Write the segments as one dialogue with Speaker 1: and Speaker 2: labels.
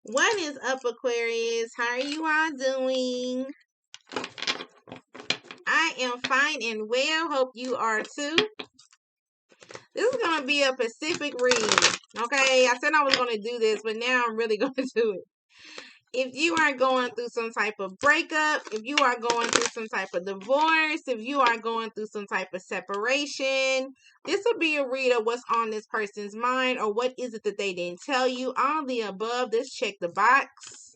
Speaker 1: What is up, Aquarius? How are you all doing? I am fine and well. Hope you are too. This is going to be a Pacific read. Okay, I said I was going to do this, but now I'm really going to do it. If you are going through some type of breakup, if you are going through some type of divorce, if you are going through some type of separation, this will be a read of what's on this person's mind, or what is it that they didn't tell you. All the above, just check the box.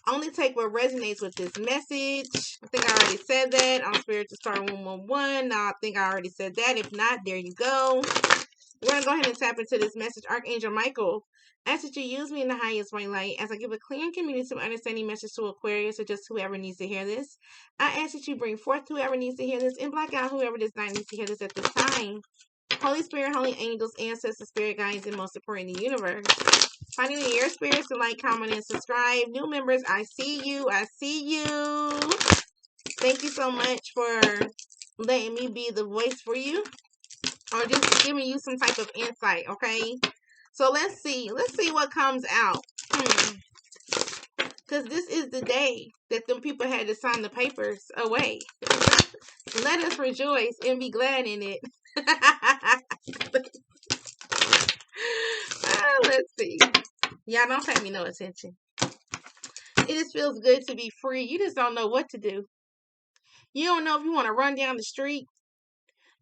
Speaker 1: Only take what resonates with this message. I think I already said that on Spiritual Star 111. Now I think I already said that. If not, there you go. We're going to go ahead and tap into this message. Archangel Michael, ask that you use me in the highest white light as I give a clear and communicative understanding message to Aquarius, or just whoever needs to hear this. I ask that you bring forth whoever needs to hear this and black out whoever does not need to hear this at this time. Holy Spirit, holy angels, ancestors, spirit guides, and most important, the universe. Finding in your spirits to like, comment, and subscribe. New members, I see you. I see you. Thank you so much for letting me be the voice for you, or just giving you some type of insight, okay? So let's see. Let's see what comes out. Because this is the day that them people had to sign the papers away. Let us rejoice and be glad in it. Let's see. Y'all don't pay me no attention. It just feels good to be free. You just don't know what to do. You don't know if you want to run down the street.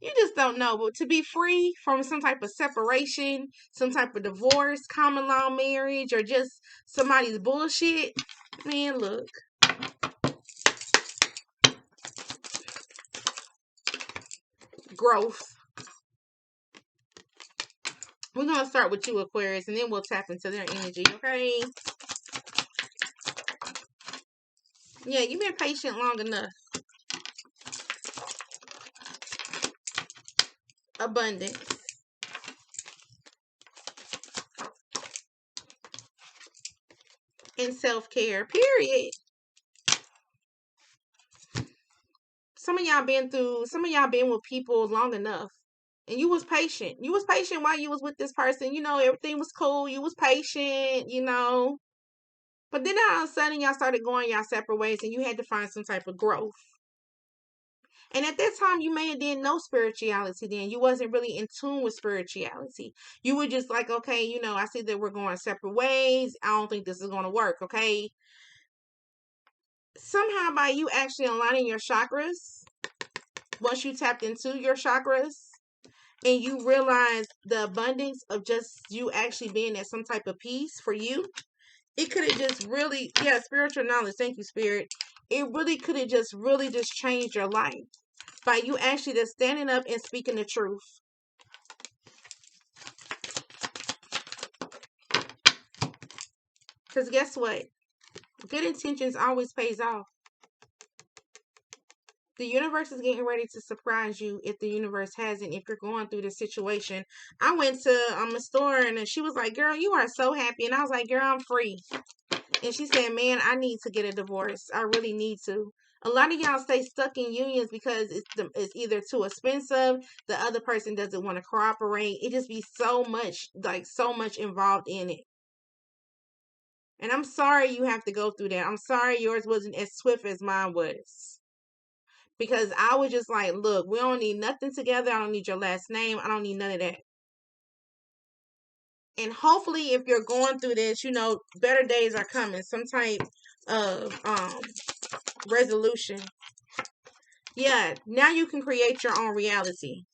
Speaker 1: You just don't know. But to be free from some type of separation, some type of divorce, common law marriage, or just somebody's bullshit, man, look. Growth. We're going to start with you, Aquarius, and then we'll tap into their energy, okay? Yeah, you've been patient long enough. Abundance. And self-care, period. Some of y'all been with people long enough. And you was patient. You was patient while you was with this person. You know, everything was cool. You was patient, you know. But then all of a sudden, y'all started going y'all separate ways, and you had to find some type of growth. And at that time, you may have didn't know spirituality then. You wasn't really in tune with spirituality. You were just like, okay, you know, I see that we're going separate ways. I don't think this is going to work, okay? Somehow by you actually aligning your chakras, once you tapped into your chakras, and you realize the abundance of just you actually being at some type of peace for you, it could have just really, spiritual knowledge. Thank you, Spirit. It really could have just really just changed your life by you actually just standing up and speaking the truth. Because guess what? Good intentions always pays off. The universe is getting ready to surprise you if the universe hasn't, if you're going through this situation. I went to a store and she was like, girl, you are so happy. And I was like, girl, I'm free. And she said, man, I need to get a divorce. I really need to. A lot of y'all stay stuck in unions because it's either too expensive, the other person doesn't want to cooperate. It just be so much involved in it. And I'm sorry you have to go through that. I'm sorry yours wasn't as swift as mine was. Because I was just like, look, we don't need nothing together. I don't need your last name. I don't need none of that. And hopefully, if you're going through this, you know, better days are coming. Some type of resolution. Yeah, now you can create your own reality.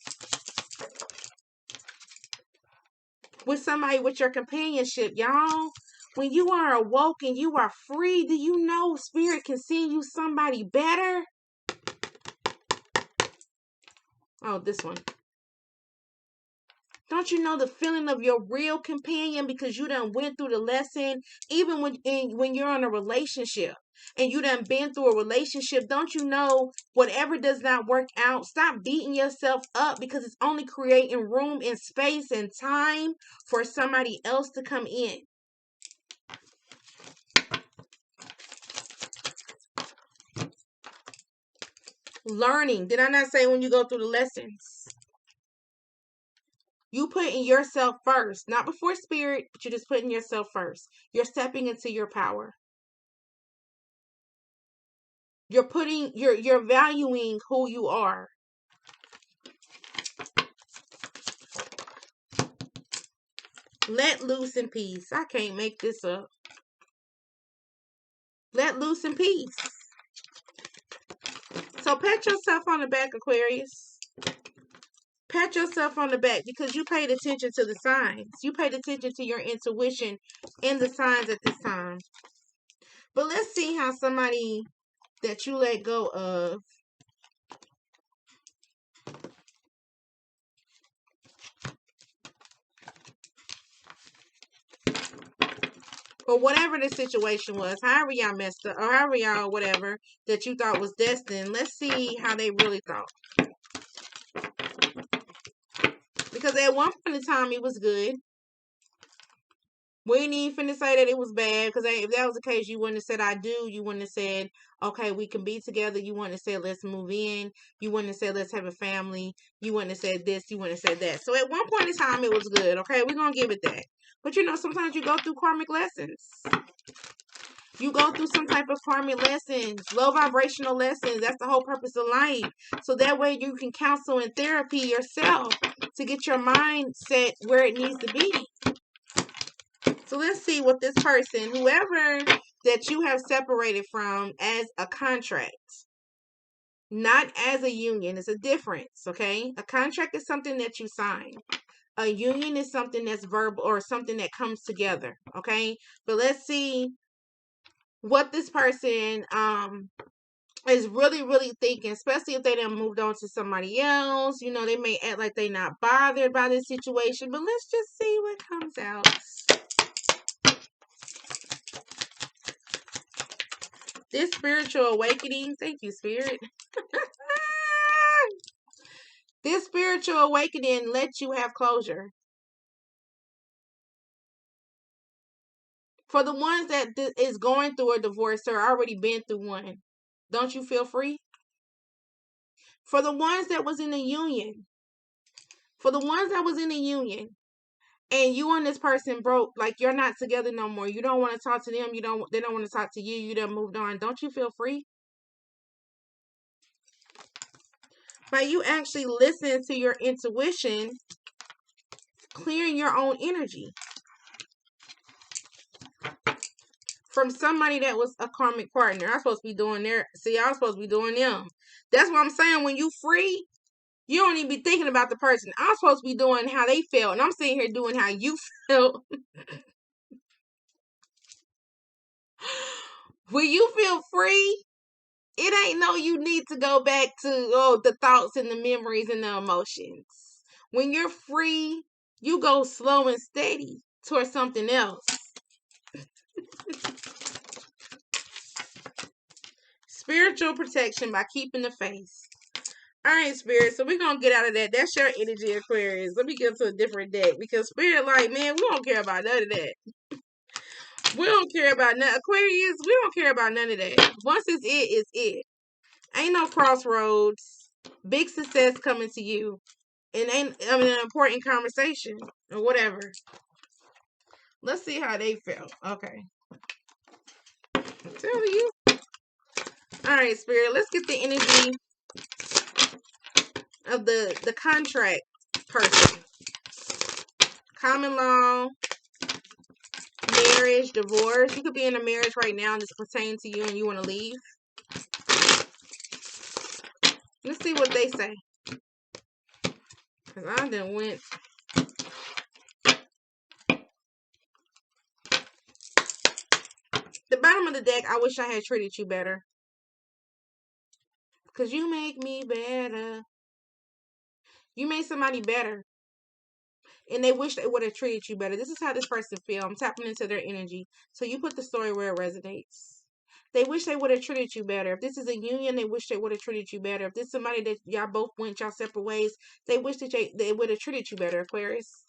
Speaker 1: With somebody, with your companionship, y'all. When you are awoke and you are free, do you know Spirit can send you somebody better? Oh, this one. Don't you know the feeling of your real companion because you done went through the lesson? Even when you're in a relationship and you done been through a relationship, don't you know whatever does not work out, stop beating yourself up because it's only creating room and space and time for somebody else to come in. Learning. Did I not say when you go through the lessons? You putting yourself first, not before spirit, but you're just putting yourself first. You're stepping into your power. You're valuing who you are. Let loose in peace. I can't make this up. Let loose in peace. So pat yourself on the back, Aquarius. Pat yourself on the back because you paid attention to the signs. You paid attention to your intuition and the signs at this time. But let's see how somebody that you let go of or whatever the situation was, however y'all messed up, or however y'all, whatever, that you thought was destined, let's see how they really thought. Because at one point in time, it was good. We ain't even finna say that it was bad, because if that was the case, you wouldn't have said I do. You wouldn't have said, okay, we can be together. You wouldn't have said, let's move in. You wouldn't have said, let's have a family. You wouldn't have said this. You wouldn't have said that. So at one point in time, it was good, okay? We're going to give it that. But, you know, sometimes you go through karmic lessons. You go through some type of karmic lessons, low vibrational lessons. That's the whole purpose of life. So that way you can counsel and therapy yourself to get your mindset where it needs to be. So let's see what this person, whoever that you have separated from as a contract, not as a union, it's a difference, okay? A contract is something that you sign. A union is something that's verbal or something that comes together, okay? But let's see what this person is really thinking, especially if they done moved on to somebody else. You know, they may act like they're not bothered by this situation, but let's just see what comes out. This spiritual awakening, thank you, Spirit. This spiritual awakening lets you have closure. For the ones that is going through a divorce or already been through one, don't you feel free? For the ones that was in a union, and you and this person broke, like you're not together no more. You don't want to talk to them. They don't want to talk to you. You done moved on. Don't you feel free? By you actually listening to your intuition, clearing your own energy from somebody that was a karmic partner. I'm supposed to be doing their, see, I was supposed to be doing them. That's what I'm saying. When you free, you don't even be thinking about the person. I'm supposed to be doing how they felt, and I'm sitting here doing how you felt. When you feel free, it ain't no you need to go back to the thoughts and the memories and the emotions. When you're free, you go slow and steady towards something else. Spiritual protection by keeping the faith. All right, Spirit. So we're going to get out of that. That's your energy, Aquarius. Let me get to a different deck. Because Spirit, like, man, we don't care about none of that. We don't care about none. Aquarius, we don't care about none of that. Once it's it. Ain't no crossroads. Big success coming to you. And an important conversation or whatever. Let's see how they feel. Okay. I'm telling you. All right, Spirit. Let's get the energy of the contract person. Common law, marriage, divorce. You could be in a marriage right now that's pertaining to you and you want to leave. Let's see what they say. Because I done went. The bottom of the deck, I wish I had treated you better. Because you make me better. You made somebody better. And they wish they would have treated you better. This is how this person feels. I'm tapping into their energy. So you put the story where it resonates. They wish they would have treated you better. If this is a union, they wish they would have treated you better. If this is somebody that y'all both went y'all separate ways, they wish that they would have treated you better, Aquarius.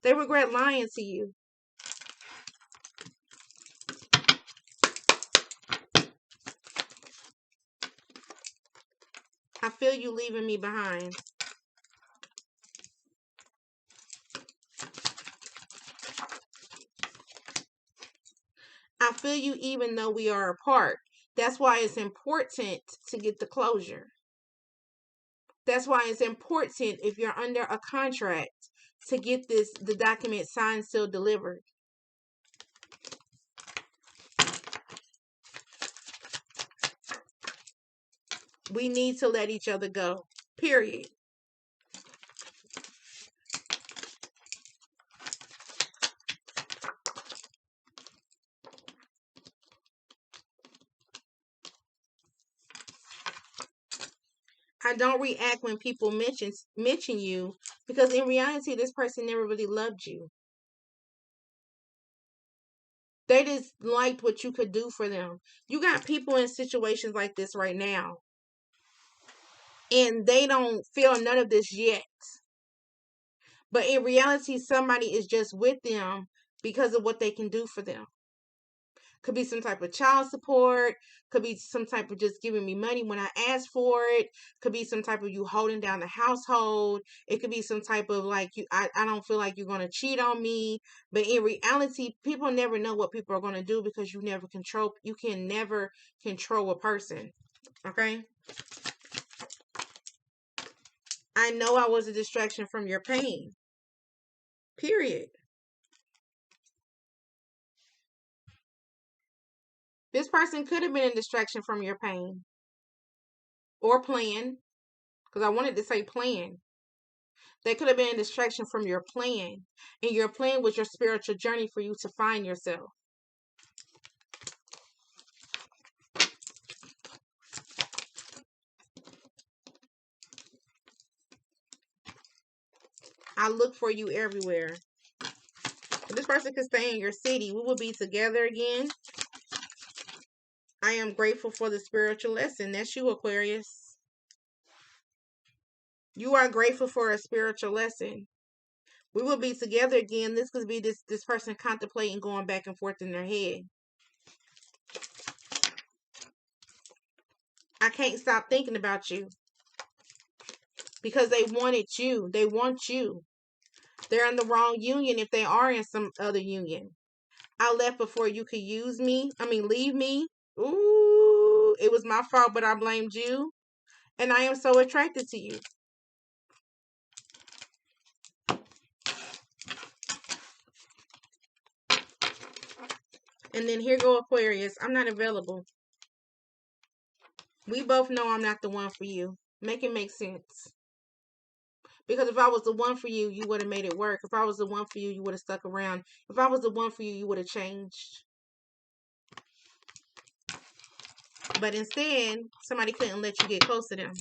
Speaker 1: They regret lying to you. I feel you leaving me behind. I feel you even though we are apart. That's why it's important to get the closure. That's why it's important if you're under a contract to get the document signed, sealed, delivered. We need to let each other go. Period. I don't react when people mention you, because in reality, this person never really loved you. They just liked what you could do for them. You got people in situations like this right now, and they don't feel none of this yet. But in reality, somebody is just with them because of what they can do for them. Could be some type of child support. Could be some type of just giving me money when I ask for it. Could be some type of you holding down the household. It could be some type of like I don't feel like you're going to cheat on me. But in reality, people never know what people are going to do, because you can never control a person. Okay? I know I was a distraction from your pain. Period. This person could have been a distraction from your pain. Or plan. Because I wanted to say plan. They could have been a distraction from your plan. And your plan was your spiritual journey for you to find yourself. I look for you everywhere. If this person could stay in your city, we will be together again. I am grateful for the spiritual lesson. That's you, Aquarius. You are grateful for a spiritual lesson. We will be together again. This could be this person contemplating going back and forth in their head. I can't stop thinking about you. Because they wanted you. They want you. They're in the wrong union if they are in some other union. I left before you could leave me. Ooh, it was my fault, but I blamed you. And I am so attracted to you. And then here go Aquarius. I'm not available. We both know I'm not the one for you. Make it make sense. Because if I was the one for you, you would have made it work. If I was the one for you, you would have stuck around. If I was the one for you, you would have changed. But instead, somebody couldn't let you get close to them.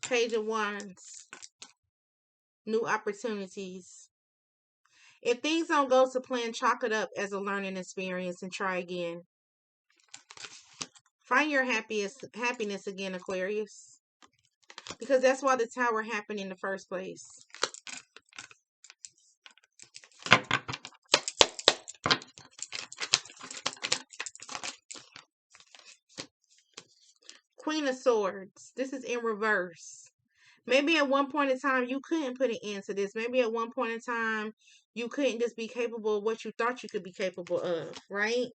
Speaker 1: Page of Wands. New opportunities. If things don't go to plan, chalk it up as a learning experience and try again. Find your happiness again, Aquarius. Because that's why the Tower happened in the first place. Queen of Swords. This is in reverse. Maybe at one point in time you couldn't put an end to this. Maybe at one point in time you couldn't just be capable of what you thought you could be capable of, right?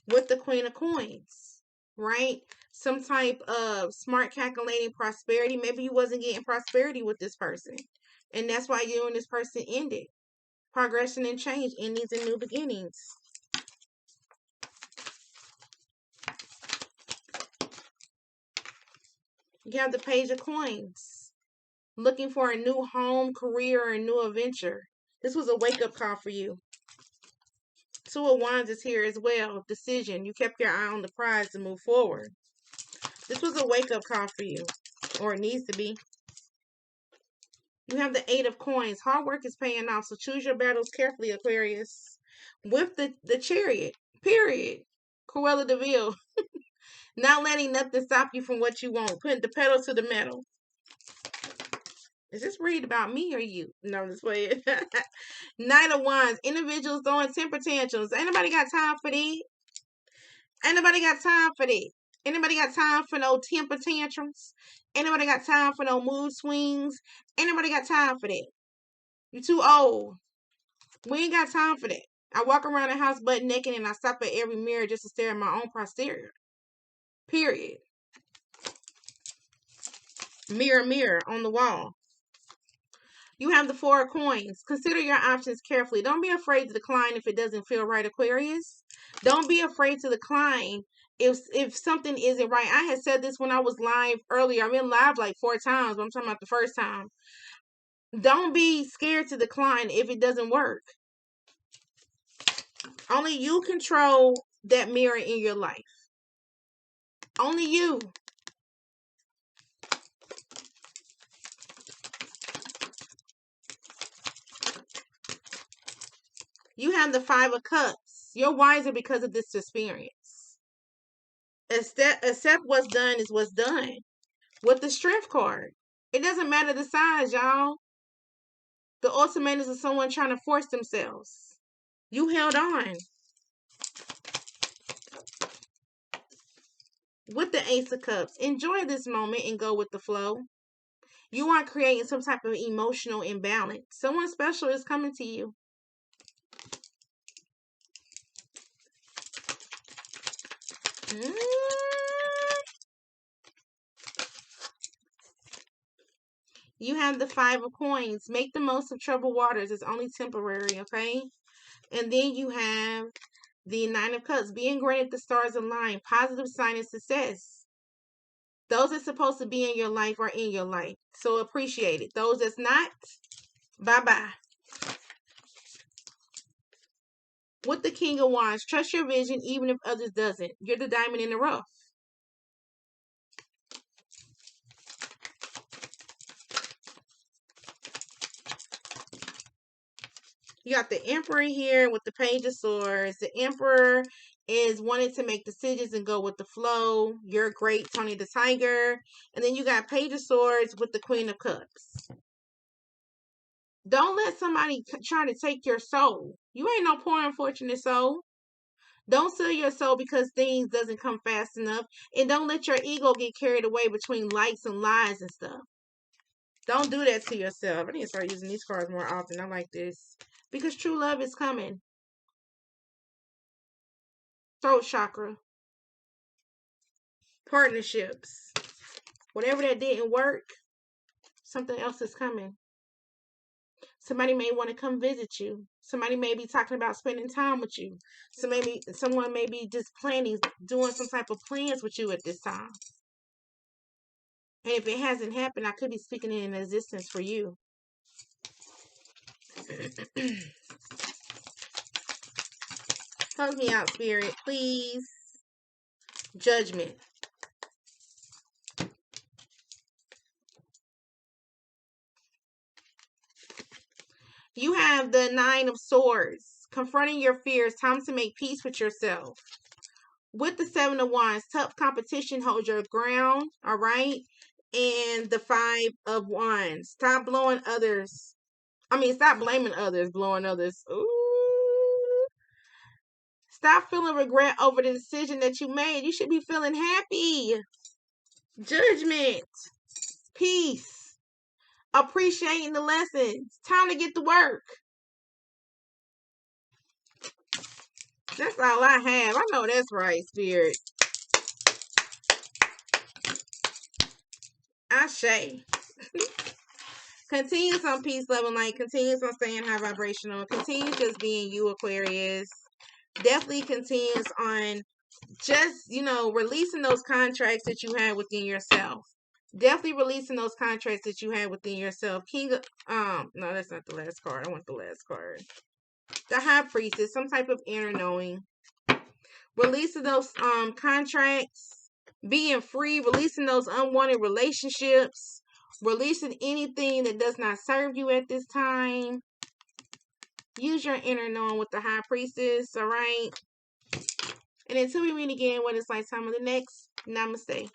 Speaker 1: With the Queen of Coins, right? Some type of smart calculating prosperity. Maybe you wasn't getting prosperity with this person. And that's why you and this person ended. Progression and change, endings and new beginnings. You have the Page of Coins. Looking for a new home, career, or a new adventure. This was a wake-up call for you. Two of Wands is here as well. Decision. You kept your eye on the prize to move forward. This was a wake-up call for you. Or it needs to be. You have the 8 of Coins. Hard work is paying off, so choose your battles carefully, Aquarius. With the Chariot, period. Cruella de Vil. Not letting nothing stop you from what you want. Putting the pedal to the metal. Is this read about me or you? No, I'm just playing. Knight of Wands. Individuals throwing temper tantrums. Ain't nobody got time for that. Ain't nobody got time for that. Anybody got time for no temper tantrums? Anybody got time for no mood swings? Anybody got time for that? You too old. We ain't got time for that. I walk around the house butt naked and I stop at every mirror just to stare at my own posterior. Period. Mirror, mirror on the wall. You have the 4 of Coins. Consider your options carefully. Don't be afraid to decline if it doesn't feel right, Aquarius. Don't be afraid to decline if something isn't right. I had said this when I was live earlier. I've been live like 4 times, but I'm talking about the first time. Don't be scared to decline if it doesn't work. Only you control that mirror in your life. Only you. You have the 5 of Cups. You're wiser because of this experience. Accept what's done is what's done. With the Strength card, it doesn't matter the size, y'all. The ultimatums of someone trying to force themselves. You held on. With the Ace of Cups, enjoy this moment and go with the flow. You are creating some type of emotional imbalance. Someone special is coming to you. You have the 5 of Coins. Make the most of troubled waters. It's only temporary, okay? And then you have the 9 of Cups. Being granted the stars align. Positive sign of success. Those that's supposed to be in your life are in your life. So appreciate it. Those that's not, bye-bye. With the King of Wands, trust your vision even if others doesn't. You're the diamond in the rough. You got the Emperor here with the Page of Swords. The Emperor is wanting to make decisions and go with the flow. You're great, Tony the Tiger. And then you got Page of Swords with the Queen of Cups. Don't let somebody try to take your soul. You ain't no poor unfortunate soul. Don't sell your soul because things doesn't come fast enough. And don't let your ego get carried away between likes and lies and stuff. Don't do that to yourself. I need to start using these cards more often. I like this. Because true love is coming. Throat chakra. Partnerships. Whatever that didn't work, something else is coming. Somebody may want to come visit you. Somebody may be talking about spending time with you. So maybe someone may be just planning, doing some type of plans with you at this time. And if it hasn't happened, I could be speaking it in existence for you. Help me out, Spirit, please. Judgment. You have the 9 of Swords. Confronting your fears. Time to make peace with yourself. With the 7 of Wands. Tough competition. Hold your ground. All right. And the 5 of Wands. Stop blowing others. Stop blaming others. Blowing others. Ooh. Stop feeling regret over the decision that you made. You should be feeling happy. Judgment. Peace. Appreciating the lessons. Time to get to work. That's all I have. I know that's right, Spirit. Ashe. Continues on peace, love, and light. Continues on staying high vibrational. Continues just being you, Aquarius. Definitely continues on just, releasing those contracts that you had within yourself. Definitely releasing those contracts that you had within yourself. No, that's not the last card. I want the last card. The High Priestess, some type of inner knowing. Releasing those contracts, being free, releasing those unwanted relationships, releasing anything that does not serve you at this time. Use your inner knowing with the High Priestess, all right? And until we meet again, when it's lifetime of the next, namaste.